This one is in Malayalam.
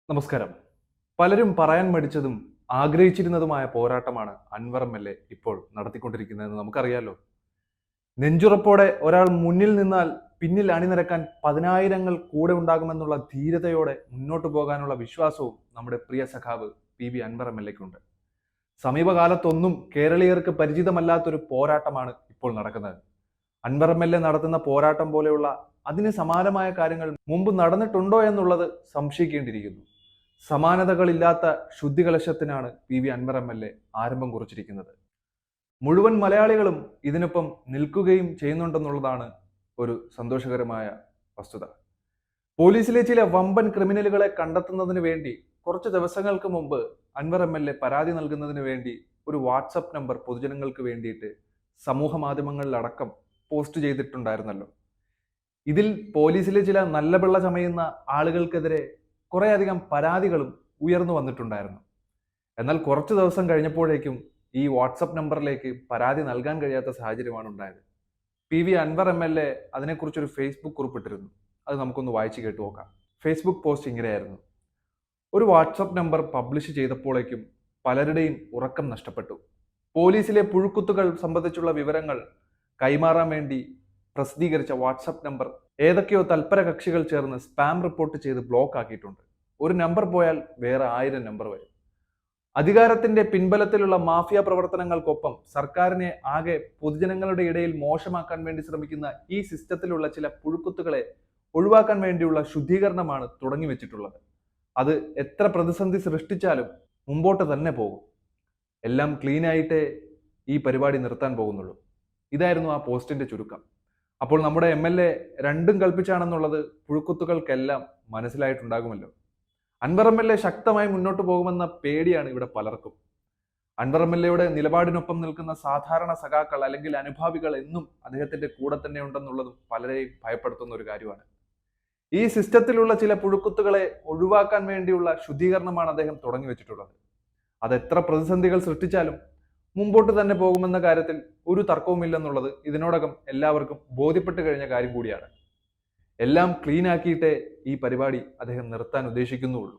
നമസ്കാരം. പലരും പറയാൻ മടിച്ചതും ആഗ്രഹിച്ചിരുന്നതുമായ പോരാട്ടമാണ് അൻവർ എം.എൽ.എ ഇപ്പോൾ നടത്തിക്കൊണ്ടിരിക്കുന്നതെന്ന് നമുക്കറിയാലോ. നെഞ്ചുറപ്പോടെ ഒരാൾ മുന്നിൽ നിന്നാൽ പിന്നിൽ അണിനിരക്കാൻ പതിനായിരങ്ങൾ കൂടെ ഉണ്ടാകുമെന്നുള്ള ധീരതയോടെ മുന്നോട്ടു പോകാനുള്ള വിശ്വാസവും നമ്മുടെ പ്രിയ സഖാവ് പി അൻവർ എം.എൽ.എക്കുണ്ട്. സമീപകാലത്തൊന്നും കേരളീയർക്ക് പരിചിതമല്ലാത്തൊരു പോരാട്ടമാണ് ഇപ്പോൾ നടക്കുന്നത്. അൻവർ എം.എൽ.എ നടത്തുന്ന പോരാട്ടം പോലെയുള്ള അതിന് സമാനമായ കാര്യങ്ങൾ മുമ്പ് നടന്നിട്ടുണ്ടോ എന്നുള്ളത് സംശയിക്കേണ്ടിയിരിക്കുന്നു. സമാനതകളില്ലാത്ത ശുദ്ധികലശത്തിനാണ് അൻവർ എം.എൽ.എ ആരംഭം കുറിച്ചിരിക്കുന്നത്. മുഴുവൻ മലയാളികളും ഇതിനൊപ്പം നിൽക്കുകയും ചെയ്യുന്നുണ്ടെന്നുള്ളതാണ് ഒരു സന്തോഷകരമായ വസ്തുത. പോലീസിലെ ചില വമ്പൻ ക്രിമിനലുകളെ കണ്ടെത്തുന്നതിന് വേണ്ടി കുറച്ച് ദിവസങ്ങൾക്ക് മുമ്പ് അൻവർ എം.എൽ.എ പരാതി നൽകുന്നതിന് വേണ്ടി ഒരു വാട്സപ്പ് നമ്പർ പൊതുജനങ്ങൾക്ക് വേണ്ടിയിട്ട് സമൂഹ മാധ്യമങ്ങളിലടക്കം പോസ്റ്റ് ചെയ്തിട്ടുണ്ടായിരുന്നല്ലോ. ഇതിൽ പോലീസിലെ ചില നല്ല പിള്ള ചമയുന്ന ആളുകൾക്കെതിരെ കുറേയധികം പരാതികളും ഉയർന്നു വന്നിട്ടുണ്ടായിരുന്നു. എന്നാൽ കുറച്ച് ദിവസം കഴിഞ്ഞപ്പോഴേക്കും ഈ വാട്സപ്പ് നമ്പറിലേക്ക് പരാതി നൽകാൻ കഴിയാത്ത സാഹചര്യമാണ് ഉണ്ടായത്. അൻവർ എം.എൽ.എ അതിനെക്കുറിച്ചൊരു ഫേസ്ബുക്ക് കുറിപ്പിട്ടിരുന്നു. അത് നമുക്കൊന്ന് വായിച്ചു കേട്ടു നോക്കാം. ഫേസ്ബുക്ക് പോസ്റ്റ് ഇങ്ങനെയായിരുന്നു: ഒരു വാട്സപ്പ് നമ്പർ പബ്ലിഷ് ചെയ്തപ്പോഴേക്കും പലരുടെയും ഉറക്കം നഷ്ടപ്പെട്ടു. പോലീസിലെ പുഴുക്കുത്തുകൾ സംബന്ധിച്ചുള്ള വിവരങ്ങൾ കൈമാറാൻ വേണ്ടി പ്രസിദ്ധീകരിച്ച വാട്സപ്പ് നമ്പർ ഏതൊക്കെയോ തൽപര കക്ഷികൾ ചേർന്ന് സ്പാം റിപ്പോർട്ട് ചെയ്ത് ബ്ലോക്ക് ആക്കിയിട്ടുണ്ട്. ഒരു നമ്പർ പോയാൽ വേറെ 1000 നമ്പർ വരും. അധികാരത്തിന്റെ പിൻബലത്തിലുള്ള മാഫിയ പ്രവർത്തനങ്ങൾക്കൊപ്പം സർക്കാരിനെ ആകെ പൊതുജനങ്ങളുടെ ഇടയിൽ മോശമാക്കാൻ വേണ്ടി ശ്രമിക്കുന്ന ഈ സിസ്റ്റത്തിലുള്ള ചില പുഴുക്കുത്തുകളെ ഒഴിവാക്കാൻ വേണ്ടിയുള്ള ശുദ്ധീകരണമാണ് തുടങ്ങി വെച്ചിട്ടുള്ളത്. അത് എത്ര പ്രതിസന്ധി സൃഷ്ടിച്ചാലും മുമ്പോട്ട് തന്നെ പോകും. എല്ലാം ക്ലീൻ ആയിട്ടേ ഈ പരിപാടി നിർത്താൻ പോകുന്നുള്ളൂ. ഇതായിരുന്നു ആ പോസ്റ്റിന്റെ ചുരുക്കം. അപ്പോൾ നമ്മുടെ എം.എൽ.എ രണ്ടും കൽപ്പിച്ചാണെന്നുള്ളത് പുഴുക്കുത്തുകൾക്കെല്ലാം മനസ്സിലായിട്ടുണ്ടാകുമല്ലോ. അൻവർ എം.എൽ.എ ശക്തമായി മുന്നോട്ട് പോകുമെന്ന പേടിയാണ് ഇവിടെ പലർക്കും. അൻവർ എം.എൽ.എയുടെ നിലപാടിനൊപ്പം നിൽക്കുന്ന സാധാരണ സഖാക്കൾ അല്ലെങ്കിൽ അനുഭാവികൾ എന്നും അദ്ദേഹത്തിന്റെ കൂടെ തന്നെ ഉണ്ടെന്നുള്ളതും പലരെയും ഭയപ്പെടുത്തുന്ന ഒരു കാര്യമാണ്. ഈ സിസ്റ്റത്തിലുള്ള ചില പുഴുക്കുത്തുകളെ ഒഴിവാക്കാൻ വേണ്ടിയുള്ള ശുദ്ധീകരണമാണ് അദ്ദേഹം തുടങ്ങി വെച്ചിട്ടുള്ളത്. അത് എത്ര പ്രതിസന്ധികൾ സൃഷ്ടിച്ചാലും മുമ്പോട്ട് തന്നെ പോകുമെന്ന കാര്യത്തിൽ ഒരു തർക്കവുമില്ലെന്നുള്ളത് ഇതിനോടകം എല്ലാവർക്കും ബോധ്യപ്പെട്ട് കഴിഞ്ഞ കാര്യം കൂടിയാണ്. എല്ലാം ക്ലീൻ ആക്കിയിട്ടേ ഈ പരിപാടി അദ്ദേഹം നിർത്താൻ ഉദ്ദേശിക്കുന്നുള്ളൂ.